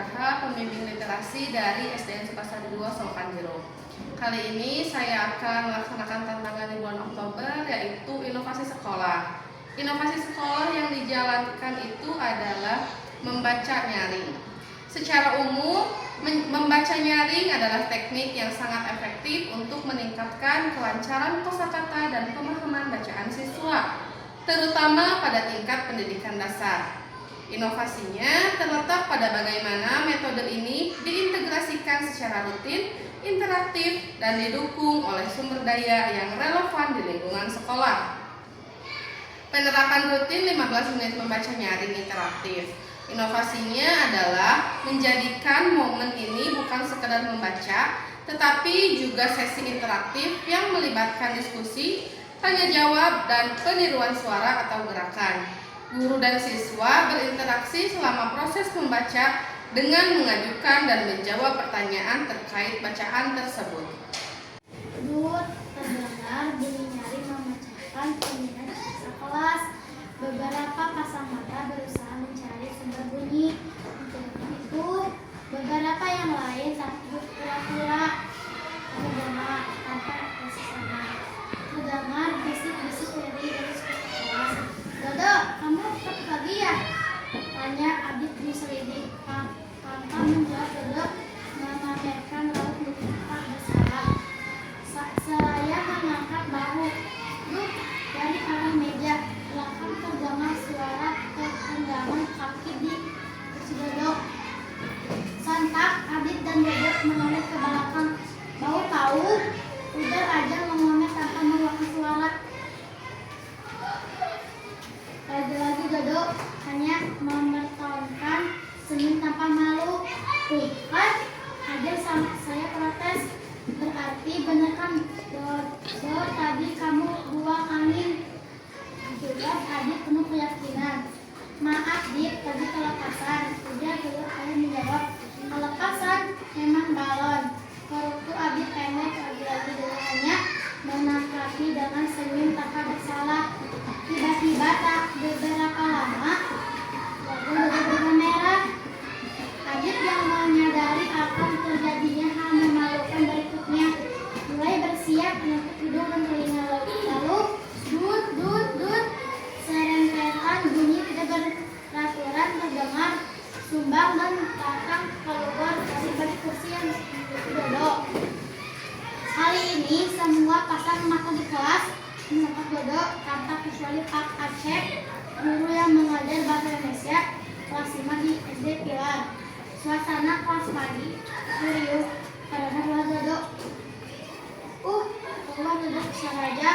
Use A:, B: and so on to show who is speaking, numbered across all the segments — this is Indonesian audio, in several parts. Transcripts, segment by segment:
A: Nugraha, pembimbing literasi dari SDN Sukasari 2 Solokan. Kali ini saya akan melaksanakan tantangan di bulan Oktober, yaitu inovasi sekolah. Inovasi sekolah yang dijalankan itu adalah membaca nyaring. Secara umum, membaca nyaring adalah teknik yang sangat efektif untuk meningkatkan kelancaran kosakata dan pemahaman bacaan siswa, terutama pada tingkat pendidikan dasar. Inovasinya terletak pada bagaimana metode ini diintegrasikan secara rutin, interaktif, dan didukung oleh sumber daya yang relevan di lingkungan sekolah. Penerapan rutin 15 menit membaca nyaring interaktif. Inovasinya adalah menjadikan momen ini bukan sekedar membaca, tetapi juga sesi interaktif yang melibatkan diskusi, tanya jawab, dan peniruan suara atau gerakan. Guru dan siswa berinteraksi selama proses membaca dengan mengajukan dan menjawab pertanyaan terkait bacaan tersebut.
B: Terdengar bunyi nyaring memecahkan keheningan sisa kelas. Beberapa pasang mata berusaha mencari sumber bunyi. Untuk itu, beberapa yang lain takut pura-pura mendengar tanpa kesana. Terdengar bisik-bisik dari kelas. "Dodo, kamu ikut lagi ya?" tanya Adit diselidik. Tanpa menjawab, Dodo memamerkan raut muka bersalah. Seraya mengangkat bahu. "Duk!" dari arah meja belakang terdengar suara tendangan kaki di kursi Dodo. Sontak Adit dan Dodo menoleh ke belakang. "Bau tahu!" ujar Ajeng mengomel tanpa mengeluarkan suara. Lagi-lagi Dodo hanya memertonkan senyum tanpa malu. "Tuh kan, Ajeng sama saya protes." "Berarti bener kan, Dodo, tadi kamu buang angin?" Jawab Adit penuh keyakinan. "Maaf Dit, tadi kelepasan." Ujar Dodo hanya menjawab, "Kelepasan, memang balon." Waktu Adit pendek, lagi-lagi Dodo hanya menanggapi dengan senyum tanpa bersalah. Tiba-tiba tak beberapa lama, wajah Dodo bermerah. Adit yang menyadari akan terjadinya hal memalukan berikutnya mulai bersiap menutup hidung dan telinga. Lalu dut dut dut, serentetan bunyi tidak beraturan terdengar sumbang dan datang keluar dari balik kursi yang ditutupi Dodo. Kali ini semua pasang mata di kelas menatap Dodo tanpa kecuali Pak Acep, guru yang mengajar bahasa Indonesia kelas 5 di SD Pilar. Suasana kelas pagi serius karena kelas Dodo. Keluar Dodo sengaja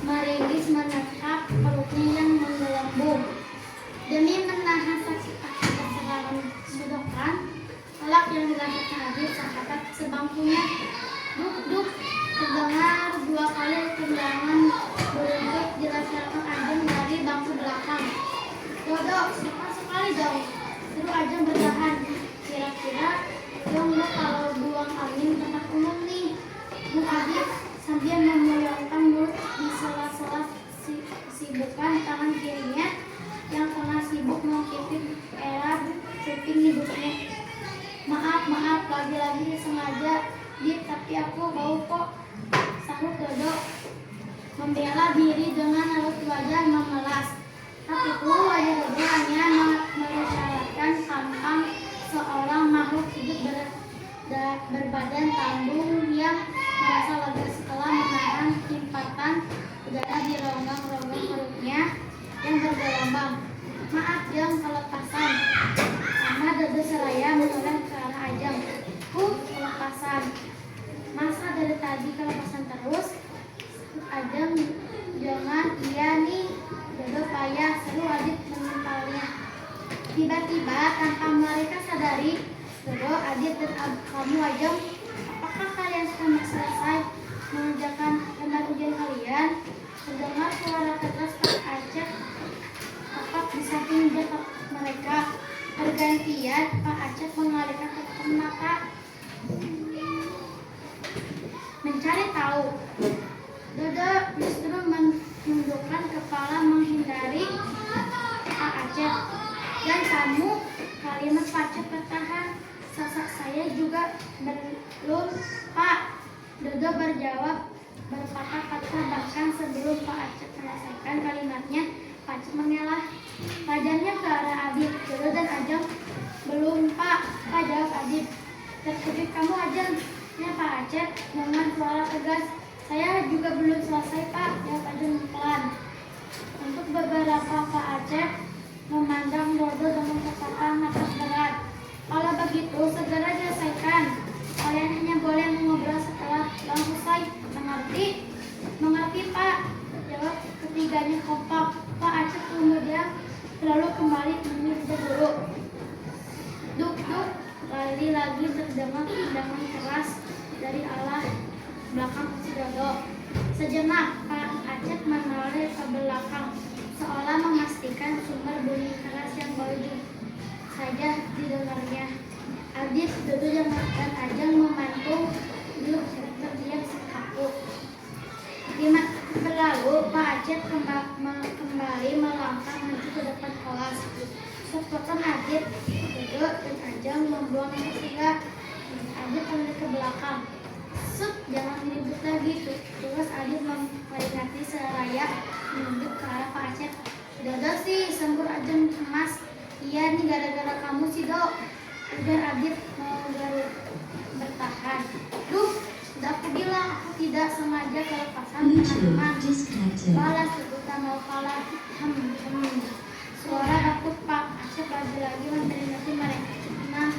B: meringis menatap perutnya yang menggelembung. Demi menahan sakit akibat serangan sudokan, kelak yang dirasakan Adit sahabat sebangkunya. Duk duk, terdengar 2 kali tendangan beruntut dirasakan Ajeng dari bangku belakang. "Dodo, cepat sekali dong," seru Ajeng bertahan. "Kira-kira dong lo kalau buang angin tempat umum nih," Bu Adit sambil memuliakan mulut di sela-sela kesibukan tangan kirinya yang tengah sibuk mengintip era syuting hidupnya. Maaf, lagi-lagi sengaja Dit, tapi aku bau kok," sahut Dodo membela diri dengan raut wajah memelas. Tapi itu wajah Dodo hanya mengisyaratkan tampang seorang makhluk hidup berbadan tambung yang merasa lega setelah menahan himpatan udara di rongga-rongga perutnya yang bergelombang. "Maaf Jeng, kelepasan," sama Dodo seraya menoleh ke arah Ajeng. Kelepasan? Masa dari tadi kelepasan terus?" Ajeng, "Jangan, iya nih." Dodo payah, seru Adit menimpalnya. Tiba-tiba tanpa mereka sadari, Dodo, Adit, dan kamu Ajeng, "Apakah kalian sudah selesai mengerjakan lembar ujian kalian?" Terdengar suara keras Pak Acep tepat di samping mereka. Bergantian Pak Acep mengalihkan tatapan mata mencari tahu. Dodo justru menundukkan kepala menghindari Pak Acep. "Dan kamu?" kalimat Pak Acep bertahan. Saya juga belum, Pak. Dodo berjawab berpatah-patah, bahkan sebelum Pak Acep menyelesaikan kalimatnya, Pak Acep mengelak. Wajahnya ke arah Adit. Dodo dan Ajeng, belum, Pak. Pak, jawab Adit. Terkejut, kamu, Ajeng? Ya, Pak Acep dengan suara tegas. Saya juga belum selesai, Pak, jawab Ajeng pelan. Untuk beberapa Pak Acep memandang Dodo dengan tatapan mata berat. Kalau begitu, segera selesaikan. Kalian hanya boleh mengobrol setelah selesai. Mengerti? Mengerti, Pak, jawab ketiganya kompak. Pak Acep kemudian lalu kembali menuju guru. Duk, duk, lagi terdengar tendangan keras dari arah belakang si Dodo. Sejenak Pak Acep menoleh ke belakang, seolah memastikan sumber bunyi keras yang baru saja didengarnya. Adit, Dodo, dan Ajeng membantu duduk terdiam sekaku. 5 berlalu, Pak Acep kembali melangkah maju ke depan kelas. Sepotong Adit, Dodo, dan Ajeng membuang yang ketiga. Adit kembali ke belakang. Sut, jangan ribut lagi. Terus Adit memperingati seraya menunjuk ke arah Pak Acep. Dodo sih, sembur Ajeng cemas. Iya nih, gara-gara kamu sih, Dok. Ujar Adit mau bertahan. Duh, udah aku bilang aku tidak sengaja kelepasan teman-teman. Balas, kita mau kalah. Suara takut Pak Acep lagi-lagi memperingati mereka. Nah,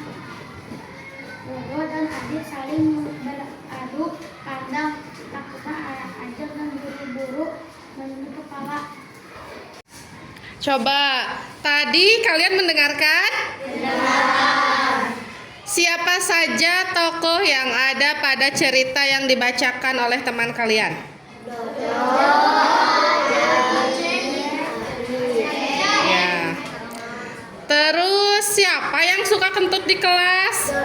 B: Dodo dan Adit saling beradu pandang. Takutnya Ajeng dan buru-buru menunduk kepala.
A: Coba, tadi kalian mendengarkan? Siapa saja tokoh yang ada pada cerita yang dibacakan oleh teman kalian? Ya. Terus siapa yang suka kentut di kelas?